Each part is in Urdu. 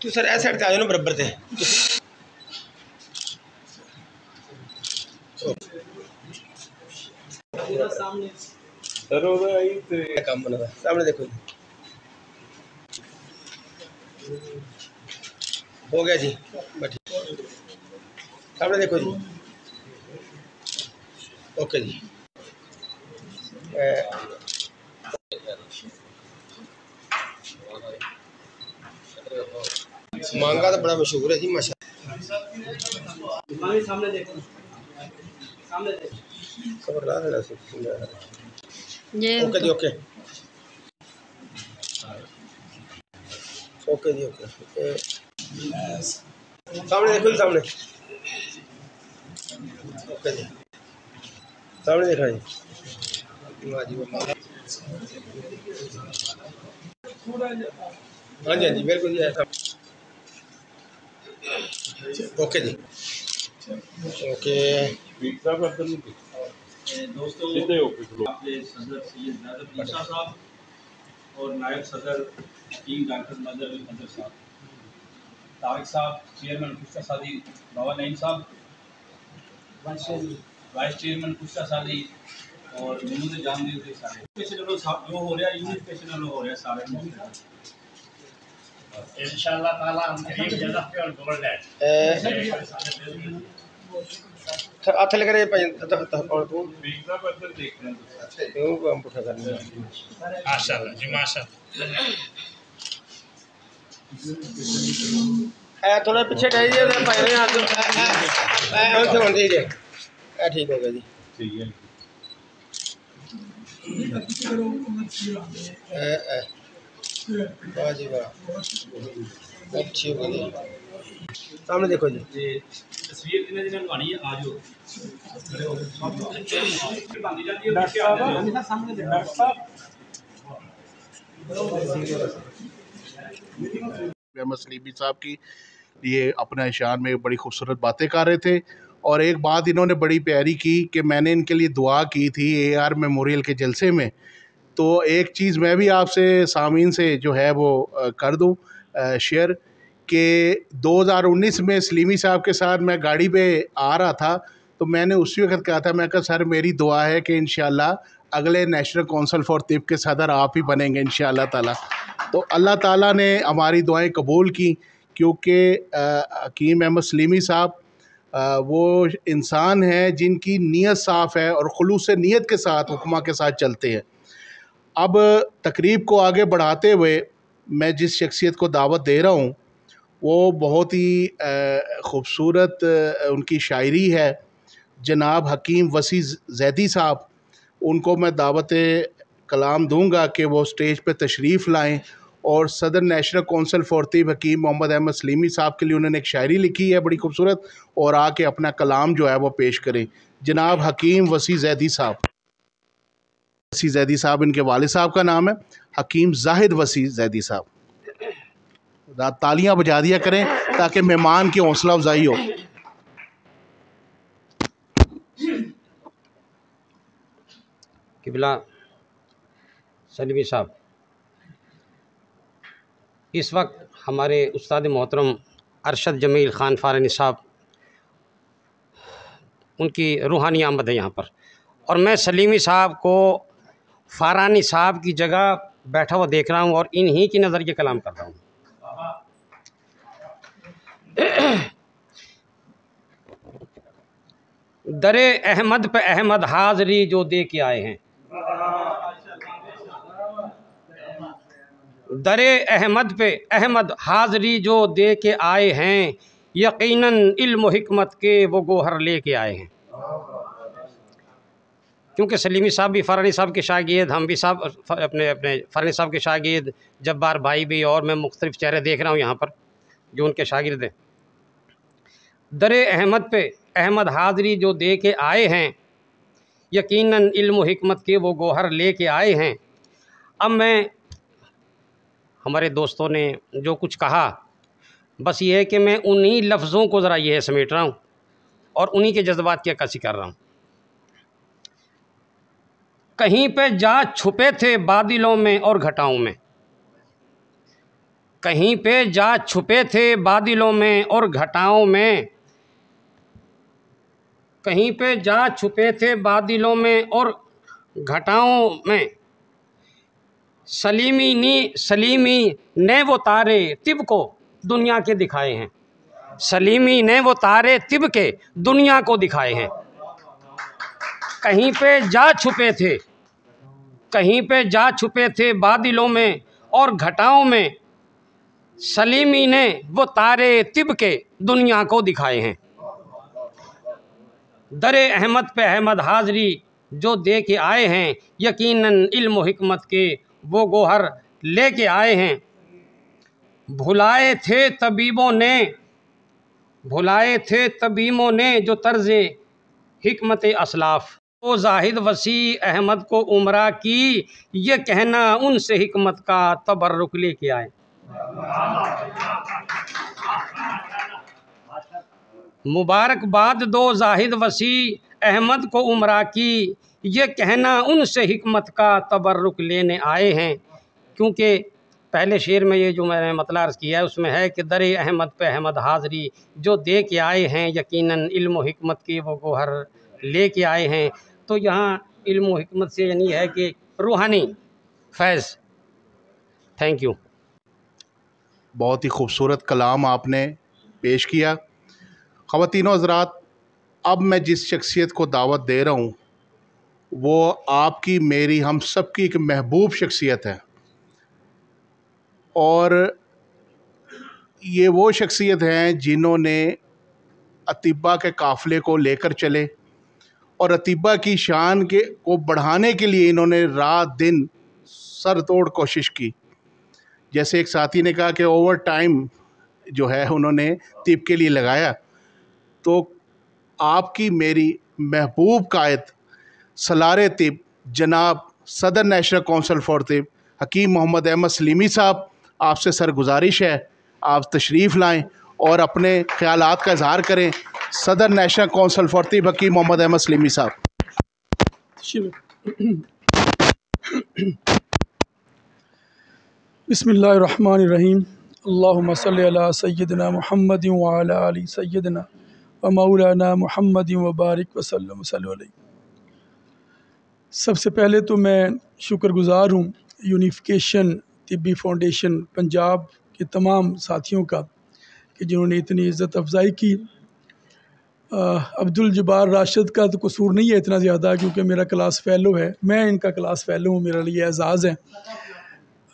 تو سر ایسے ہٹ کے آ جاؤ نا برابر تھے سر ہو رہا ہے کام بنا تھا. سامنے دیکھو جی ہو گیا جی بیٹھے. سامنے دیکھو جی اوکے جی. مانگا تو بڑا مشہور ہے جی ماشاء اوکے جی اوکے اوکے جی اوکے. سامنے دیکھو جی سامنے اوکے جی سامنے دیکھا جی. ہاں جی ہاں جی ہاں جی بالکل جی ایسا. اوکے جی اوکے. دوستوں صدر سید ناظر عیسیٰ صاحب اور نائب صدر حکیم ڈاکٹر نظر القدر صاحب، طارق صاحب چیئرمین کشتہ سازی، بابا نعیم صاحب وائس چیئرمین کشتہ سازی اور محمود جہانگیر کے سارے پیشنل جو ہو رہا ہے یونٹ پیشنل ہو رہا ہے سارے انشاءاللہ تعالیٰ ہم ایک جگہ پہ اور گولڈ ہے. ہاتھ لے کر ماشاءاللہ جی ماشاءاللہ. تھوڑا پیچھے ٹھہریے ٹھیک ہو گیا جی. واہ جی واہ اچھی ہو گئی. سامنے دیکھو جی تصویر جنہیں جنہیں لوانی ہے آج ہو محمد سلیمی صاحب کی یہ اپنے اشعار میں بڑی خوبصورت باتیں کر رہے تھے. اور ایک بات انہوں نے بڑی پیاری کی کہ میں نے ان کے لیے دعا کی تھی اے آر میموریل کے جلسے میں. تو ایک چیز میں بھی آپ سے سامعین سے جو ہے وہ کر دوں شیئر کہ 2019 میں سلیمی صاحب کے ساتھ میں گاڑی پہ آ رہا تھا تو میں نے اسی وقت کہا تھا میں کہا سر میری دعا ہے کہ انشاءاللہ اگلے نیشنل کونسل فار طب کے صدر آپ ہی بنیں گے انشاءاللہ تعالیٰ. تو اللہ تعالیٰ نے ہماری دعائیں قبول کی کیونکہ حکیم احمد سلیمی صاحب وہ انسان ہیں جن کی نیت صاف ہے اور خلوص نیت کے ساتھ حکمہ کے ساتھ چلتے ہیں. اب تقریب کو آگے بڑھاتے ہوئے میں جس شخصیت کو دعوت دے رہا ہوں وہ بہت ہی خوبصورت ان کی شاعری ہے. جناب حکیم وسیع زیدی صاحب، ان کو میں دعوت کلام دوں گا کہ وہ سٹیج پہ تشریف لائیں اور صدر نیشنل کونسل فار طب حکیم محمد احمد سلیمی صاحب کے لیے انہوں نے ایک شاعری لکھی ہے بڑی خوبصورت اور آ کے اپنا کلام جو ہے وہ پیش کریں. جناب حکیم وسیع زیدی صاحب. وسیع زیدی صاحب ان کے والد صاحب کا نام ہے حکیم زاہد وسیع زیدی صاحب. تالیاں بجا دیا کریں تاکہ مہمان کی حوصلہ افزائی ہو. قبلہ سلیمی صاحب، اس وقت ہمارے استاد محترم ارشد جمیل خان فارانی صاحب ان کی روحانی آمد ہے یہاں پر، اور میں سلیمی صاحب کو فارانی صاحب کی جگہ بیٹھا ہوا دیکھ رہا ہوں اور انہی کی نظر یہ کلام کر رہا ہوں. در احمد پہ احمد حاضری جو دے کے آئے ہیں، در احمد پہ احمد حاضری جو دے کے آئے ہیں، یقیناً علم و حکمت کے وہ گوہر لے کے آئے ہیں. کیونکہ سلیمی صاحب بھی فارانی صاحب کے شاگرد، ہم بھی صاحب اپنے فارانی صاحب کے شاگرد، جبار بھائی بھی، اور میں مختلف چہرے دیکھ رہا ہوں یہاں پر جو ان کے شاگرد ہیں۔ در احمد پہ احمد حاضری جو دے کے آئے ہیں، یقیناً علم و حکمت کے وہ گوہر لے کے آئے ہیں۔ اب میں ہمارے دوستوں نے جو کچھ کہا، بس یہ ہے کہ میں انہی لفظوں کو ذرا یہ سمیٹ رہا ہوں اور انہی کے جذبات کی عکاسی کر رہا ہوں۔ کہیں پہ جا چھپے تھے بادلوں میں اور گھٹاؤں میں، کہیں پہ جا چھپے تھے بادلوں میں اور گھٹاؤں میں، کہیں پہ جا چھپے تھے بادلوں میں اور گھٹاؤں میں، سلیمی نے وہ تارے طب کو دنیا کے دکھائے ہیں، سلیمی نے وہ تارے طب کے دنیا کو دکھائے ہیں۔ کہیں پہ جا چھپے تھے، کہیں پہ جا چھپے تھے بادلوں میں اور گھٹاؤں میں، سلیمی نے وہ تارے طب کے دنیا کو دکھائے ہیں۔ در احمد پہ احمد حاضری جو دے کے آئے ہیں، یقیناً علم و حکمت کے وہ گوہر لے کے آئے ہیں۔ بھلائے تھے طبیبوں نے جو طرز حکمت اسلاف، وہ زاہد وسیع احمد کو عمرہ کی، یہ کہنا ان سے حکمت کا تبرک لے کے آئے۔ مبارکباد دو زاہد وسیع احمد کو عمرہ کی، یہ کہنا ان سے حکمت کا تبرک لینے آئے ہیں۔ کیونکہ پہلے شعر میں یہ جو میں نے مطلع عرض کیا ہے اس میں ہے کہ در احمد پہ احمد حاضری جو دے کے آئے ہیں، یقیناً علم و حکمت کے وہ گوہر لے کے آئے ہیں۔ تو یہاں علم و حکمت سے یعنی ہے کہ روحانی فیض۔ Thank you. بہت ہی خوبصورت کلام آپ نے پیش کیا۔ خواتین و حضرات، اب میں جس شخصیت کو دعوت دے رہا ہوں وہ آپ کی، میری، ہم سب کی ایک محبوب شخصیت ہے، اور یہ وہ شخصیت ہیں جنہوں نے اطباء کے قافلے کو لے کر چلے، اور اطباء کی شان کو بڑھانے کے لیے انہوں نے رات دن سر توڑ کوشش کی۔ جیسے ایک ساتھی نے کہا کہ اوور ٹائم جو ہے انہوں نے طب کے لیے لگایا، تو آپ کی میری محبوب قائد سالار طب جناب صدر نیشنل کونسل فار طب حکیم محمد احمد سلیمی صاحب، آپ سے سرگزارش ہے آپ تشریف لائیں اور اپنے خیالات کا اظہار کریں۔ صدر نیشنل کونسل فار طب حکیم محمد احمد سلیمی صاحب۔ بسم اللہ الرحمن الرحیم۔ اللہم صلی علی سیدنا محمد وعلی آل سیدنا و مولانا محمد وبارک وسلم علیہ۔ سب سے پہلے تو میں شکر گزار ہوں یونیفیکیشن طبی فاؤنڈیشن پنجاب کے تمام ساتھیوں کا کہ جنہوں نے اتنی عزت افزائی کی۔ عبدالجبار راشد کا تو قصور نہیں ہے اتنا زیادہ، کیونکہ میرا کلاس فیلو ہے، میں ان کا کلاس فیلو ہوں، میرا لیے اعزاز ہے۔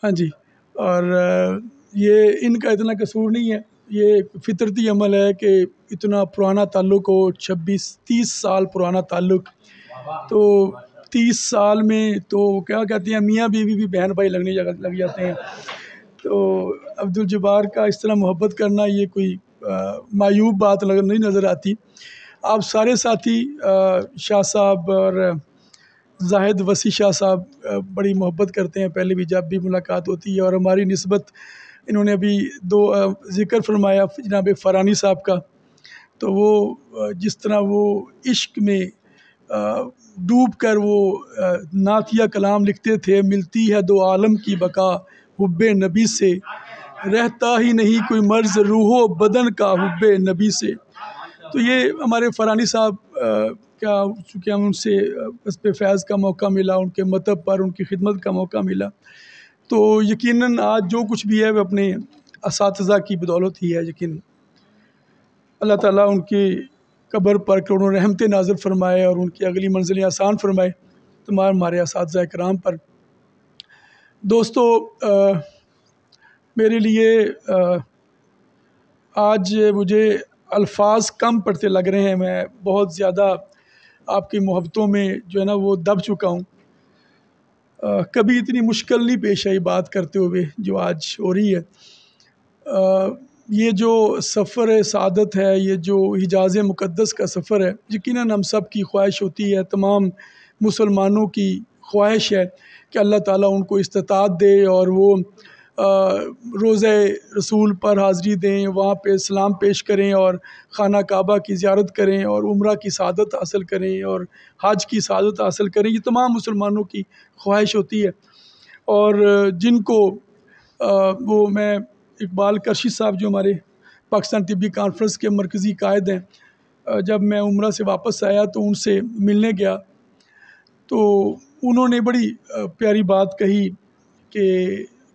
ہاں جی، اور یہ ان کا اتنا قصور نہیں ہے، یہ فطرتی عمل ہے کہ اتنا پرانا تعلق ہو، 26-30 سال پرانا تعلق، تو 30 سال میں تو کیا کہتے ہیں میاں بیوی بھی بہن بھائی لگ جاتے ہیں۔ تو عبدالجبار کا اس طرح محبت کرنا یہ کوئی معیوب بات نہیں نظر آتی۔ آپ سارے ساتھی شاہ صاحب اور زاہد وسیع شاہ صاحب بڑی محبت کرتے ہیں، پہلے بھی جب بھی ملاقات ہوتی ہے، اور ہماری نسبت انہوں نے ابھی ذکر فرمایا جناب فارانی صاحب کا، تو وہ جس طرح وہ عشق میں ڈوب کر وہ نعتیہ کلام لکھتے تھے، ملتی ہے دو عالم کی بقا حب نبی سے، رہتا ہی نہیں کوئی مرض روح و بدن کا حب نبی سے۔ تو یہ ہمارے فارانی صاحب کا، چونکہ ہم ان سے اس پہ فیض کا موقع ملا، ان کے مطب پر ان کی خدمت کا موقع ملا، تو یقیناً آج جو کچھ بھی ہے وہ اپنے اساتذہ کی بدولت ہی ہے۔ یقین اللہ تعالیٰ ان کی قبر پر کروڑوں رحمتیں نازل فرمائے اور ان کی اگلی منزلیں آسان فرمائے، تمام ہمارے اساتذہ کرام پر۔ دوستو، میرے لیے آج مجھے الفاظ کم پڑتے لگ رہے ہیں، میں بہت زیادہ آپ کی محبتوں میں جو ہے نا وہ دب چکا ہوں. کبھی اتنی مشکل نہیں پیش آئی بات کرتے ہوئے جو آج ہو رہی ہے. یہ جو سفر سعادت ہے، یہ جو حجاز مقدس کا سفر ہے، یقیناً ہم سب کی خواہش ہوتی ہے، تمام مسلمانوں کی خواہش ہے کہ اللہ تعالیٰ ان کو استطاعت دے اور وہ روضہ رسول پر حاضری دیں، وہاں پہ سلام پیش کریں اور خانہ کعبہ کی زیارت کریں اور عمرہ کی سعادت حاصل کریں اور حج کی سعادت حاصل کریں. یہ تمام مسلمانوں کی خواہش ہوتی ہے. اور جن کو وہ میں اقبال کرشی صاحب جو ہمارے پاکستان طبی کانفرنس کے مرکزی قائد ہیں، جب میں عمرہ سے واپس آیا تو ان سے ملنے گیا تو انہوں نے بڑی پیاری بات کہی کہ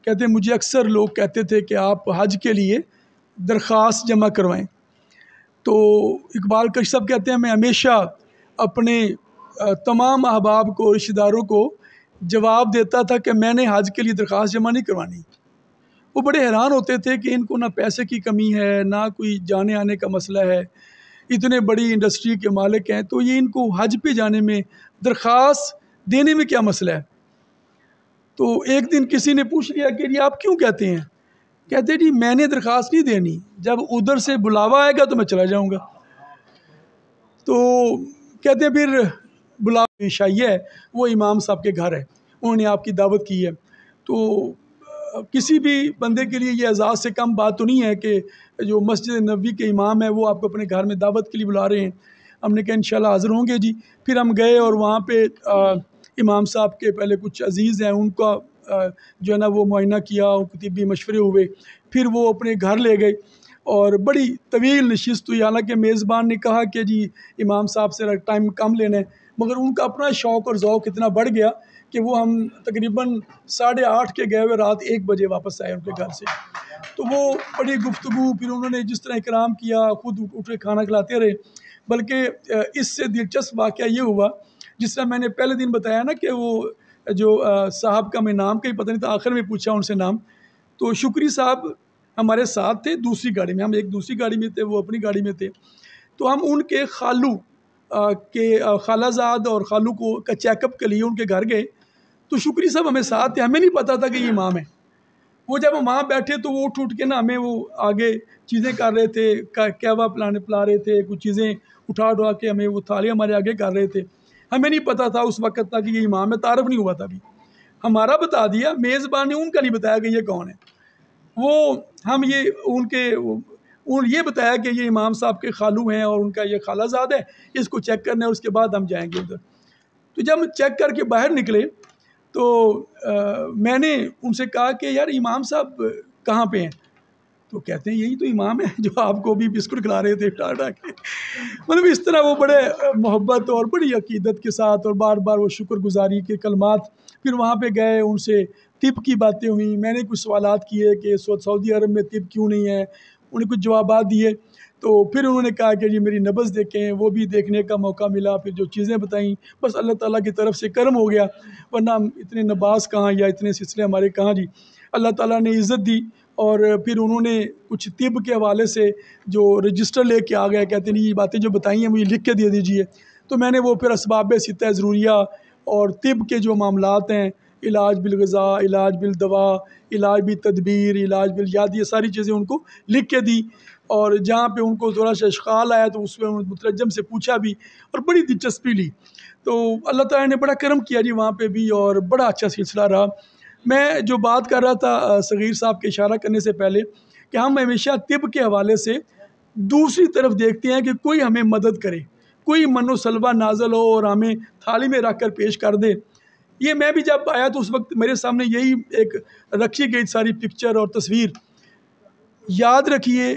کہتے ہیں مجھے اکثر لوگ کہتے تھے کہ آپ حج کے لیے درخواست جمع کروائیں. تو اقبال کرشی صاحب کہتے ہیں میں ہمیشہ اپنے تمام احباب کو، رشتہ داروں کو جواب دیتا تھا کہ میں نے حج کے لیے درخواست جمع نہیں کروانی. وہ بڑے حیران ہوتے تھے کہ ان کو نہ پیسے کی کمی ہے، نہ کوئی جانے آنے کا مسئلہ ہے، اتنے بڑی انڈسٹری کے مالک ہیں، تو یہ ان کو حج پہ جانے میں، درخواست دینے میں کیا مسئلہ ہے. تو ایک دن کسی نے پوچھ لیا کہ یہ آپ کیوں کہتے ہیں؟ کہتے جی میں نے درخواست نہیں دینی، جب ادھر سے بلاوا آئے گا تو میں چلا جاؤں گا. تو کہتے ہیں پھر بلاوا شائع ہے، وہ امام صاحب کے گھر ہے، انہوں نے آپ کی دعوت کی ہے. تو کسی بھی بندے کے لیے یہ اعزاز سے کم بات تو نہیں ہے کہ جو مسجد نبوی کے امام ہیں وہ آپ کو اپنے گھر میں دعوت کے لیے بلا رہے ہیں. ہم نے کہا انشاءاللہ حاضر ہوں گے جی. پھر ہم گئے اور وہاں پہ امام صاحب کے پہلے کچھ عزیز ہیں، ان کا جو ہے نا وہ معائنہ کیا، ان کو طبی مشورے ہوئے، پھر وہ اپنے گھر لے گئے اور بڑی طویل نشست ہوئی. حالانکہ میزبان نے کہا کہ جی امام صاحب سے ٹائم کم لینا ہے، مگر ان کا اپنا شوق اور ذوق اتنا بڑھ گیا کہ وہ ہم تقریباً 8:30 کے گئے ہوئے رات 1 بجے واپس آئے ان کے گھر سے. تو وہ بڑی گفتگو، پھر انہوں نے جس طرح اکرام کیا، خود اٹھ کے کھانا کھلاتے رہے. بلکہ اس سے دلچسپ واقعہ یہ ہوا، جس طرح میں نے پہلے دن بتایا نا کہ وہ جو صاحب کا میں نام کا ہی پتہ نہیں تھا، آخر میں پوچھا ان سے نام. تو شکری صاحب ہمارے ساتھ تھے دوسری گاڑی میں، ہم ایک دوسری گاڑی میں تھے، وہ اپنی گاڑی میں تھے. تو ہم ان کے خالو کے خالہ زاد اور خالو کو کا چیک اپ کے لیے ان کے گھر گئے. تو شکری صاحب ہمیں ساتھ تھے، ہمیں نہیں پتا تھا کہ یہ امام ہے. وہ جب ہم وہاں بیٹھے تو وہ اٹھ کے نا ہمیں وہ آگے چیزیں کر رہے تھے، قہوہ پلا رہے تھے، کچھ چیزیں اٹھا کے ہمیں وہ تھالی ہمارے آگے کر رہے تھے. ہمیں نہیں پتا تھا اس وقت تک کہ یہ امام ہے، تعارف نہیں ہوا تھا ابھی. ہمارا بتا دیا، میزبان نے ان کا نہیں بتایا کہ یہ کون ہے. وہ ہم یہ بتایا کہ یہ امام صاحب کے خالو ہیں اور ان کا یہ خالہ زاد ہے، اس کو چیک کرنا ہے، اس کے بعد ہم جائیں گے ادھر. تو جب ہم چیک کر کے باہر نکلے تو میں نے ان سے کہا کہ یار امام صاحب کہاں پہ ہیں؟ تو کہتے ہیں یہی تو امام ہے جو آپ کو بھی بسکٹ کھلا رہے تھے ٹاٹا کے. مطلب اس طرح وہ بڑے محبت اور بڑی عقیدت کے ساتھ اور بار بار وہ شکر گزاری کے کلمات. پھر وہاں پہ گئے، ان سے طب کی باتیں ہوئیں، میں نے کچھ سوالات کیے کہ سعودی عرب میں طب کیوں نہیں ہے، انہوں نے کچھ جوابات دیے. تو پھر انہوں نے کہا کہ جی میری نبض دیکھیں، وہ بھی دیکھنے کا موقع ملا. پھر جو چیزیں بتائیں، بس اللہ تعالیٰ کی طرف سے کرم ہو گیا، ورنہ ہم اتنے نباز کہاں یا اتنے سلسلے ہمارے کہاں جی. اللہ تعالیٰ نے عزت دی. اور پھر انہوں نے کچھ طب کے حوالے سے جو رجسٹر لے کے آ گئے، کہتے ہیں یہ باتیں جو بتائی ہیں مجھے لکھ کے دے دیجئے. تو میں نے وہ پھر اسباب ستہ ضروریہ اور طب کے جو معاملات ہیں، علاج بالغذاء، علاج بالدوا، علاج بالتدبیر، علاج بالیاد، یہ ساری چیزیں ان کو لکھ کے دی. اور جہاں پہ ان کو ذرا سا اشکال آیا تو اس میں انہوں نے مترجم سے پوچھا بھی اور بڑی دلچسپی لی. تو اللہ تعالیٰ نے بڑا کرم کیا جی وہاں پہ بھی، اور بڑا اچھا سلسلہ رہا. میں جو بات کر رہا تھا صغیر صاحب کے اشارہ کرنے سے پہلے کہ ہم ہمیشہ طب کے حوالے سے دوسری طرف دیکھتے ہیں کہ کوئی ہمیں مدد کرے، کوئی من و سلوہ نازل ہو اور ہمیں تھالی میں رکھ کر پیش کر دے. یہ میں بھی جب آیا تو اس وقت میرے سامنے یہی ایک رکھی گئی ساری پکچر اور تصویر. یاد رکھیے،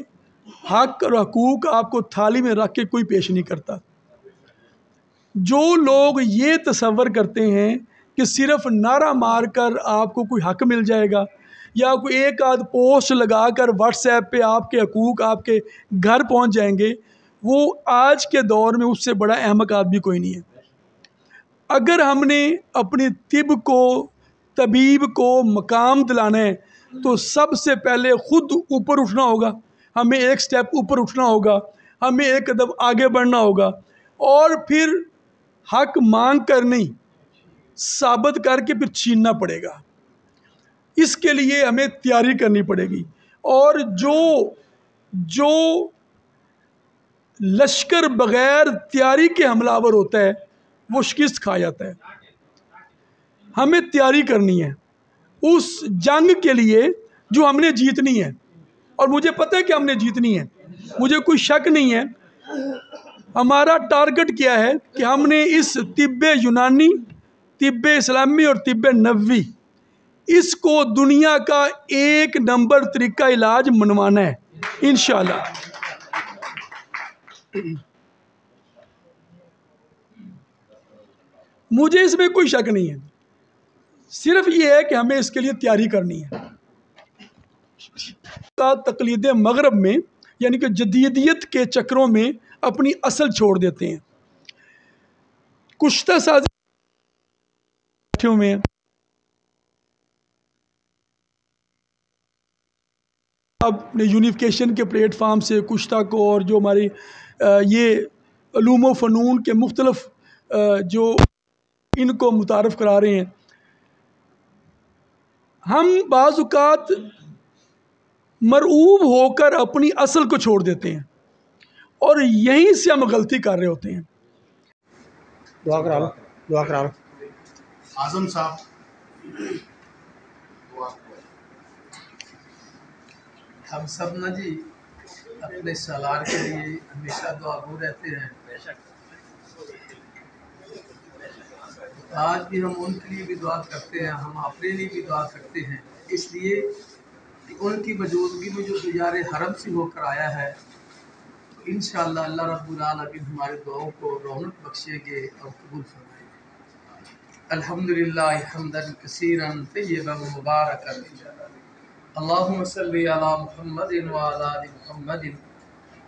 حق اور حقوق آپ کو تھالی میں رکھ کے کوئی پیش نہیں کرتا. جو لوگ یہ تصور کرتے ہیں کہ صرف نعرہ مار کر آپ کو کوئی حق مل جائے گا یا کوئی ایک آدھ پوسٹ لگا کر واٹس ایپ پہ آپ کے حقوق آپ کے گھر پہنچ جائیں گے، وہ آج کے دور میں اس سے بڑا احمق آدمی کوئی نہیں ہے. اگر ہم نے اپنی طب کو، طبیب کو مقام دلانا ہے تو سب سے پہلے خود اوپر اٹھنا ہوگا، ہمیں ایک سٹیپ اوپر اٹھنا ہوگا، ہمیں ایک قدم آگے بڑھنا ہوگا. اور پھر حق مانگ کر نہیں، ثابت کر کے پھر چھیننا پڑے گا۔ اس کے لیے ہمیں تیاری کرنی پڑے گی، اور جو لشکر بغیر تیاری کے حملہ آور ہوتا ہے وہ شکست کھا جاتا ہے۔ ہمیں تیاری کرنی ہے اس جنگ کے لیے جو ہم نے جیتنی ہے، اور مجھے پتہ ہے کہ ہم نے جیتنی ہے، مجھے کوئی شک نہیں ہے۔ ہمارا ٹارگٹ کیا ہے کہ ہم نے اس طب یونانی، طب اسلامی اور طب نبوی، اس کو دنیا کا 1 نمبر طریقہ علاج منوانا ہے انشاءاللہ۔ مجھے اس میں کوئی شک نہیں ہے، صرف یہ ہے کہ ہمیں اس کے لیے تیاری کرنی ہے۔ تقلید مغرب میں، یعنی کہ جدیدیت کے چکروں میں اپنی اصل چھوڑ دیتے ہیں۔ کشتہ سازی میں اپنے یونیفیکیشن کے پلیٹ فارم سے کشتہ کو، اور جو ہماری یہ علوم و فنون کے مختلف جو ان کو متعارف کرا رہے ہیں، ہم بعض اوقات مرعوب ہو کر اپنی اصل کو چھوڑ دیتے ہیں، اور یہیں سے ہم غلطی کر رہے ہوتے ہیں۔ دعا کرا لو۔ اعظم صاحب، ہم سب نہ جی اپنے سالار کے لیے ہمیشہ دعا گو رہتے ہیں۔ آج بھی ہم ان کے لیے بھی دعا کرتے ہیں، ہم اپنے لیے بھی دعا کرتے ہیں، اس لیے کہ ان کی موجودگی میں جو دیدار حرم سے ہو کر آیا ہے، انشاءاللہ اللہ رب العالمین ہماری دعاؤں کو رونق بخشیں گے اور قبول فرمائیں گے۔ الحمدللہ حمدا کثیرا طیبا مبارکا، اللہم صلی علی محمد وعلی آل محمد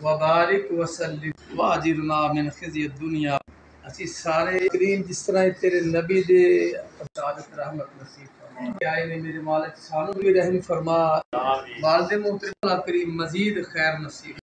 وبارک وسلم واجرنا من خزی الدنیا۔ اسی سارے کریم جس طرح تیرے نبی دے سعادت رحمت نصیب فرما، کہ آئے نے میرے مالک سانو بھی رحم فرما، والد محترم اللہ کریم مزید خیر نصیب